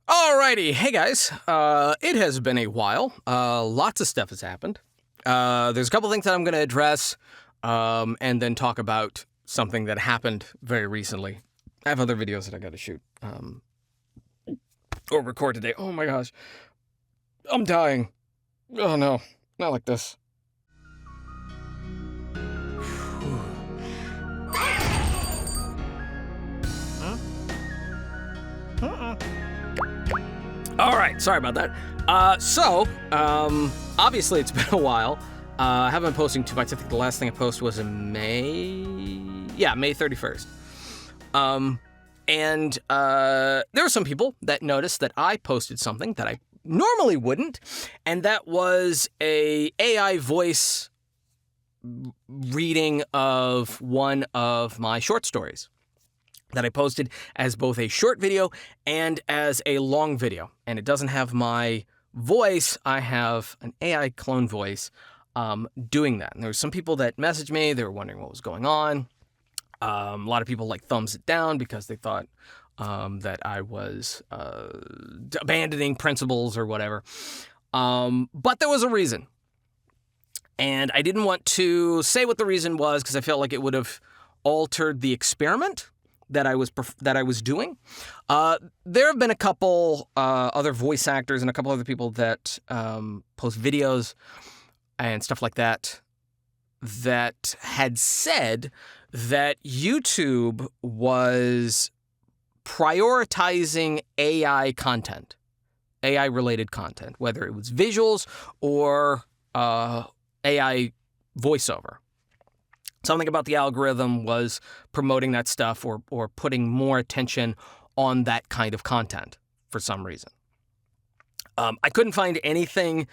Alrighty, hey guys. It has been a while. Lots of stuff has happened. There's a couple things that I'm going to address, and then talk about something that happened very recently. I have other videos that I got to shoot, or record today. Oh my gosh, I'm dying. Oh no, not like this. All right, sorry about that. Obviously it's been a while. I haven't been posting too much. I think the last thing I posted was in May 31st. There were some people that noticed that I posted something that I normally wouldn't, and that was a AI voice reading of one of my short stories that I posted as both a short video and as a long video. And it doesn't have my voice. I have an AI clone voice doing that. And there were some people that messaged me. They were wondering what was going on. A lot of people thumbs it down because they thought that I was abandoning principles or whatever. But there was a reason. And I didn't want to say what the reason was because I felt like it would have altered the experiment that I was doing. There have been a couple other voice actors and a couple other people that post videos and stuff like that that had said that YouTube was prioritizing AI content, AI-related content, whether it was visuals or AI voiceover. Something about the algorithm was promoting that stuff or putting more attention on that kind of content for some reason. I couldn't find anything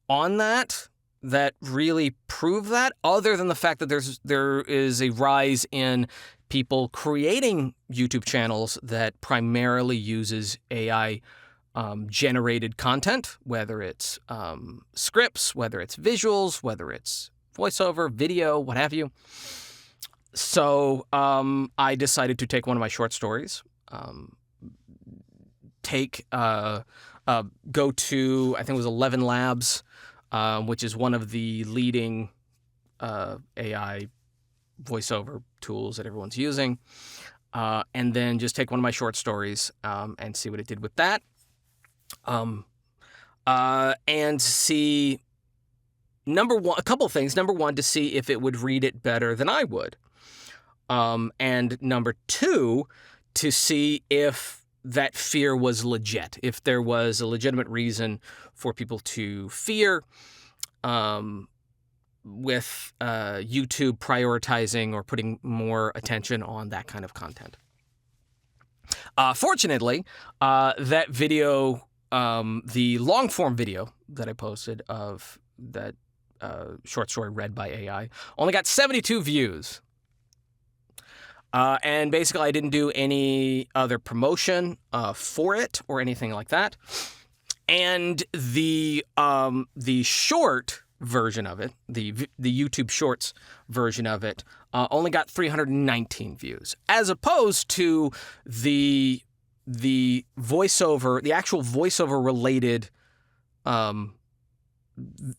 on that really proved that, other than the fact that there is a rise in people creating YouTube channels that primarily uses AI generated content, whether it's scripts, whether it's visuals, whether it's voiceover, video, what have you. So I decided to take one of my short stories, go to, I think it was 11 Labs, which is one of the leading AI voiceover tools that everyone's using, and then just take one of my short stories and see what it did with that, and see a couple things. Number one, to see if it would read it better than I would. And number two, to see if that fear was legit, if there was a legitimate reason for people to fear with YouTube prioritizing or putting more attention on that kind of content. Fortunately, that video, the long-form video that I posted of that short story read by AI, only got 72 views. And basically, I didn't do any other promotion for it or anything like that. And the short version of it, the YouTube Shorts version of it, only got 319 views, as opposed to the voiceover, the actual voiceover related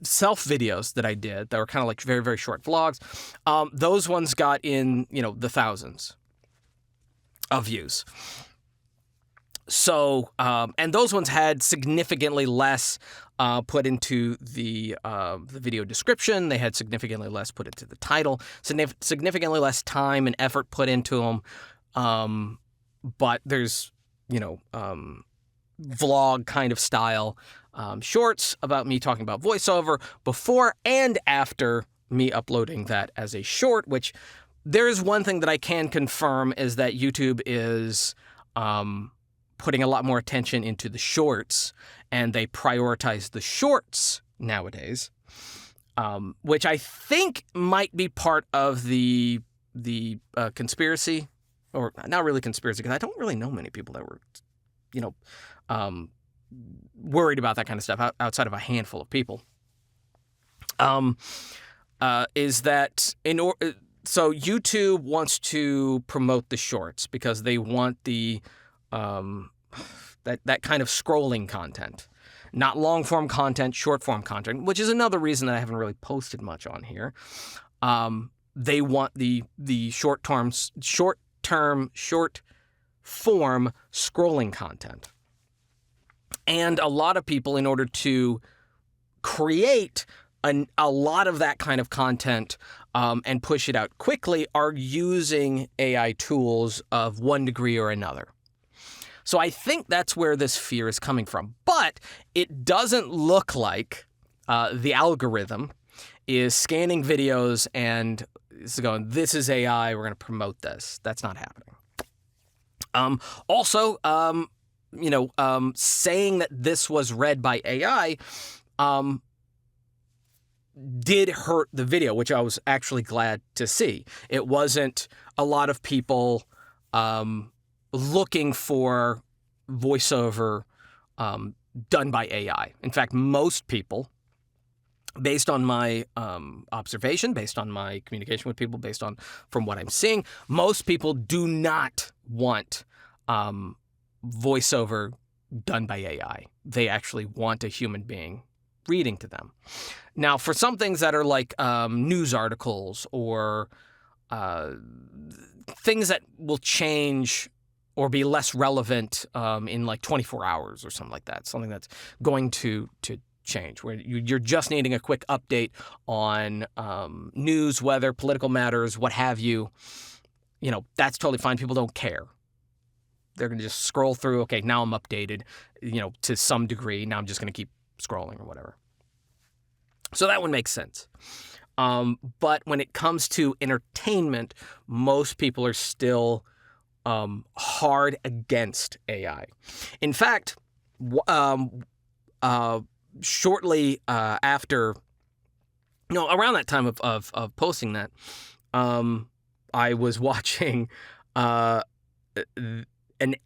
self videos that I did that were kind of like very, very short vlogs. Those ones got in, the thousands of views. So, and those ones had significantly less put into the video description. They had significantly less put into the title, significantly less time and effort put into them. But there's, vlog kind of style shorts about me talking about voiceover before and after me uploading that as a short, which there is one thing that I can confirm is that YouTube is putting a lot more attention into the shorts, and they prioritize the shorts nowadays, which I think might be part of the conspiracy, or not really conspiracy, because I don't really know many people that were, worried about that kind of stuff outside of a handful of people. Is that so YouTube wants to promote the shorts because they want the that kind of scrolling content. Not long-form content, short-form content, which is another reason that I haven't really posted much on here. They want the short-form scrolling content. And a lot of people, in order to create a lot of that kind of content and push it out quickly, are using AI tools of one degree or another. So I think that's where this fear is coming from. But it doesn't look like the algorithm is scanning videos and is going, this is AI, we're going to promote this. That's not happening. Also, saying that this was read by AI did hurt the video, which I was actually glad to see. It wasn't a lot of people looking for voiceover done by AI. In fact, most people, based on my observation, based on my communication with people, based on from what I'm seeing, most people do not want voiceover done by AI. They actually want a human being reading to them. Now, for some things that are like news articles or things that will change or be less relevant in like 24 hours or something like that, something that's going to change, where you're just needing a quick update on news, weather, political matters, what have you, that's totally fine. People don't care. They're going to just scroll through, okay, now I'm updated, to some degree. Now I'm just going to keep scrolling or whatever. So that one makes sense. But when it comes to entertainment, most people are still hard against AI. In fact, shortly after, around that time of posting that, I was watching an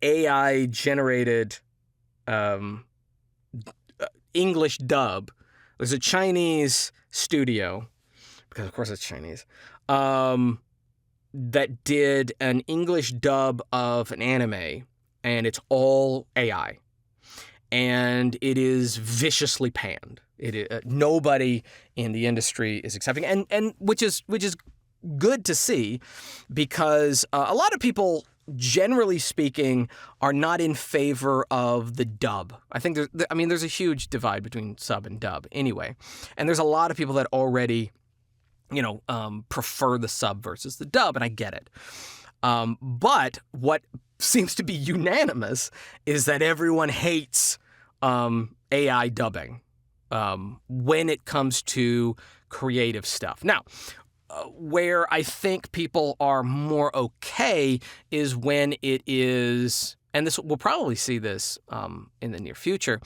AI-generated English dub. There's a Chinese studio, because of course it's Chinese, that did an English dub of an anime, and it's all AI. And it is viciously panned. Nobody in the industry is accepting, and which is good to see, because a lot of people, generally speaking, are not in favor of the dub. I think there's a huge divide between sub and dub anyway, and there's a lot of people that already, prefer the sub versus the dub, and I get it. But what seems to be unanimous is that everyone hates AI dubbing when it comes to creative stuff. Now, where I think people are more okay is when it is, and this we'll probably see this in the near future,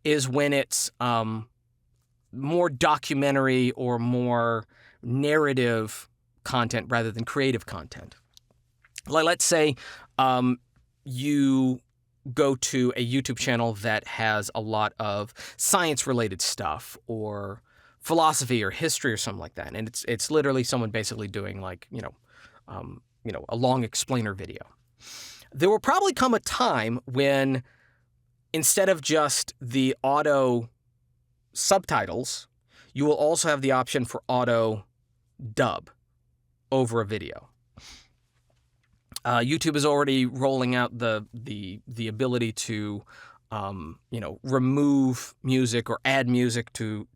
is when it's more documentary or more narrative content rather than creative content. Like, let's say you go to a YouTube channel that has a lot of science-related stuff or philosophy or history or something like that, and it's literally someone basically doing like a long explainer video. There will probably come a time when, instead of just the auto subtitles, you will also have the option for auto dub over a video. YouTube is already rolling out the ability to remove music or add music to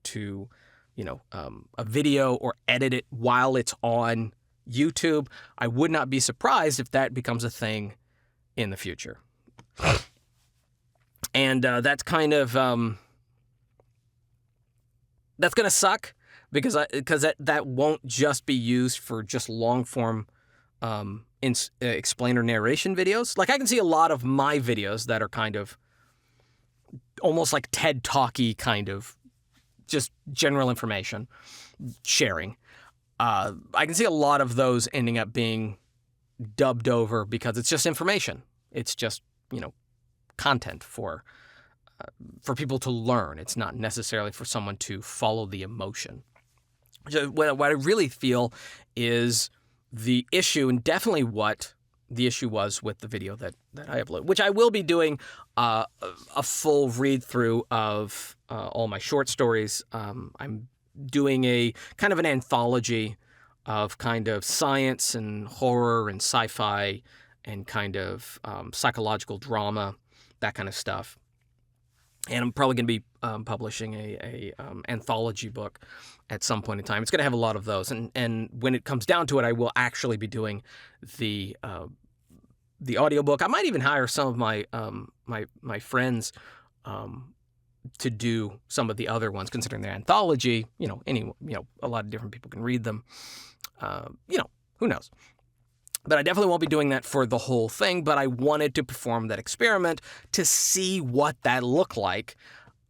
a video or edit it while it's on YouTube. I would not be surprised if that becomes a thing in the future. And that's kind of that's going to suck, because that won't just be used for just long form explainer narration videos. Like, I can see a lot of my videos that are kind of almost like TED Talky, kind of just general information sharing. I can see a lot of those ending up being dubbed over because it's just information. It's just, content for people to learn. It's not necessarily for someone to follow the emotion. What I really feel is the issue, and definitely what the issue was with the video that I upload, which I will be doing a full read through of all my short stories. I'm doing a kind of an anthology of kind of science and horror and sci-fi and kind of psychological drama, that kind of stuff. And I'm probably going to be publishing a anthology book at some point in time. It's going to have a lot of those, and when it comes down to it, I will actually be doing the audiobook. I might even hire some of my my friends to do some of the other ones, considering they're anthology. A lot of different people can read them. Who knows? But I definitely won't be doing that for the whole thing, but I wanted to perform that experiment to see what that looked like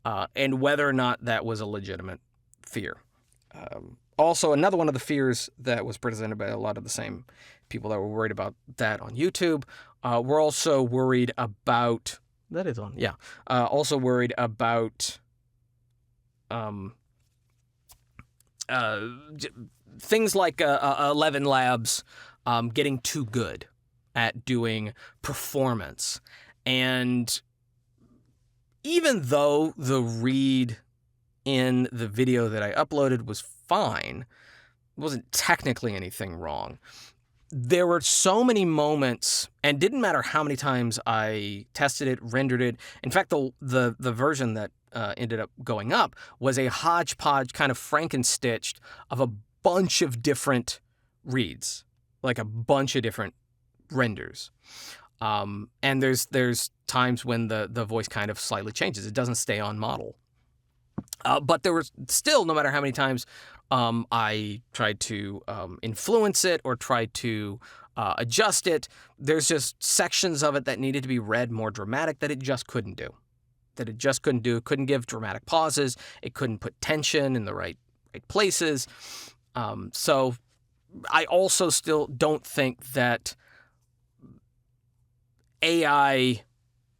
and whether or not that was a legitimate fear. Also, another one of the fears that was presented by a lot of the same people that were worried about that on YouTube, we're also worried about... That is on, yeah. Also worried about things like 11 Labs getting too good at doing performance. And even though the read in the video that I uploaded was fine, it wasn't technically anything wrong, there were so many moments, and didn't matter how many times I tested it, rendered it. In fact, the version that ended up going up was a hodgepodge, kind of Frankenstitched of a bunch of different reads, like a bunch of different renders. And there's times when the voice kind of slightly changes. It doesn't stay on model. But there was still, no matter how many times I tried to influence it or tried to adjust it, there's just sections of it that needed to be read more dramatic that it just couldn't do. It couldn't give dramatic pauses. It couldn't put tension in the right places. So I also still don't think that AI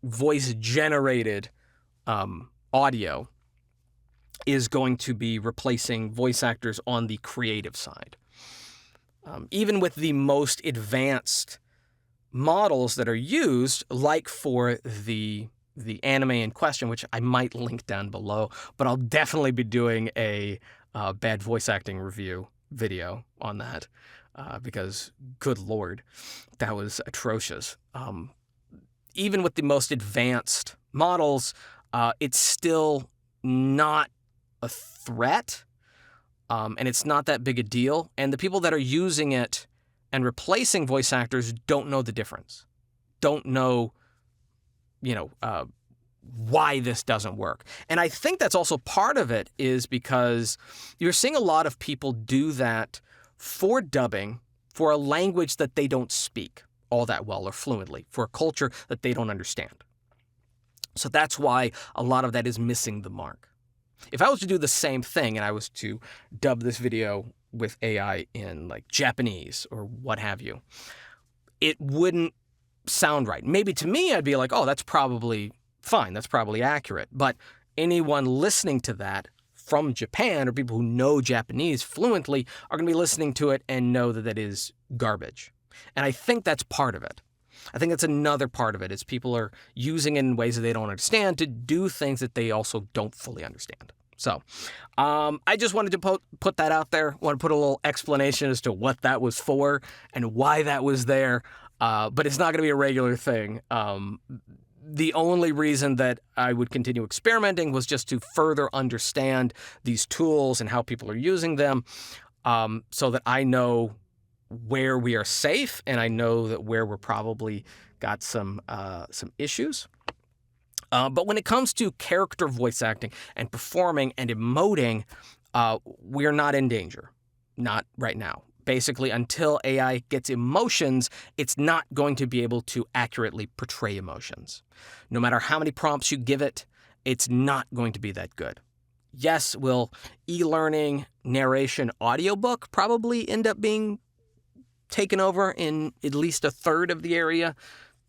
voice-generated audio is going to be replacing voice actors on the creative side. Even with the most advanced models that are used, like for the anime in question, which I might link down below, but I'll definitely be doing a bad voice acting review video on that because, good Lord, that was atrocious. Even with the most advanced models, it's still not a threat, and it's not that big a deal. And the people that are using it and replacing voice actors don't know the difference, don't know, why this doesn't work. And I think that's also part of it is because you're seeing a lot of people do that for dubbing for a language that they don't speak all that well or fluently, for a culture that they don't understand. So that's why a lot of that is missing the mark. If I was to do the same thing and I was to dub this video with AI in like Japanese or what have you, it wouldn't sound right. Maybe to me, I'd be like, oh, that's probably fine. That's probably accurate. But anyone listening to that from Japan or people who know Japanese fluently are going to be listening to it and know that that is garbage. And I think that's part of it. I think that's another part of it, is people are using it in ways that they don't understand to do things that they also don't fully understand. So I just wanted to put that out there. I want to put a little explanation as to what that was for and why that was there. But it's not going to be a regular thing. The only reason that I would continue experimenting was just to further understand these tools and how people are using them, so that I know where we are safe and I know that where we're probably got some issues. But when it comes to character voice acting and performing and emoting, we're not in danger. Not right now. Basically, until AI gets emotions, it's not going to be able to accurately portray emotions. No matter how many prompts you give it, it's not going to be that good. Yes, will e-learning narration audiobook probably end up being taken over in at least a third of the area?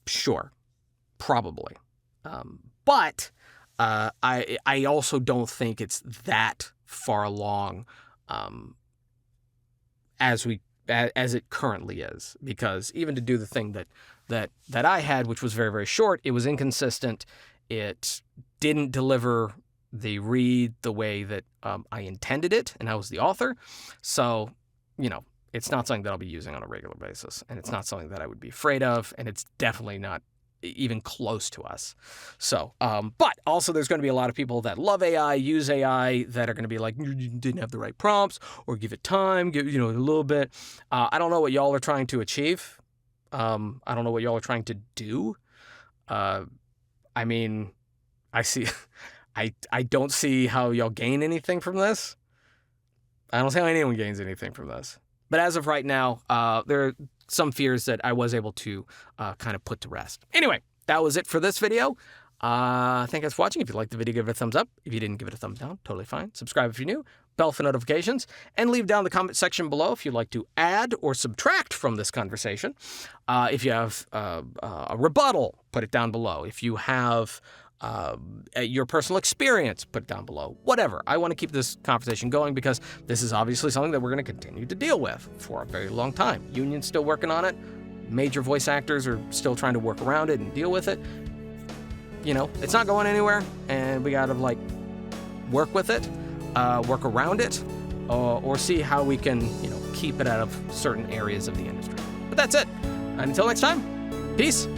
Sure, probably. But I also don't think it's that far along as we as it currently is, because even to do the thing that I had, which was very, very short, it was inconsistent. It didn't deliver the read the way that I intended it, and I was the author. So, it's not something that I'll be using on a regular basis, and it's not something that I would be afraid of, and it's definitely not even close to us. So, but also there's going to be a lot of people that love AI, use AI, that are going to be like, you didn't have the right prompts, or give it time, give, a little bit. I don't know what y'all are trying to achieve. I don't know what y'all are trying to do. I mean, I don't see how y'all gain anything from this. I don't see how anyone gains anything from this. But as of right now, there are some fears that I was able to kind of put to rest. Anyway, that was it for this video. Thank you guys for watching. If you liked the video, give it a thumbs up. If you didn't, give it a thumbs down. Totally fine. Subscribe if you're new. Bell for notifications. And leave down in the comment section below if you'd like to add or subtract from this conversation. If you have a rebuttal, put it down below. If you have your personal experience, put it down below. Whatever. I want to keep this conversation going because this is obviously something that we're going to continue to deal with for a very long time. Union's still working on it. Major voice actors are still trying to work around it and deal with it. It's not going anywhere, and we got to work with it, work around it, or see how we can, keep it out of certain areas of the industry. But that's it. And until next time, peace.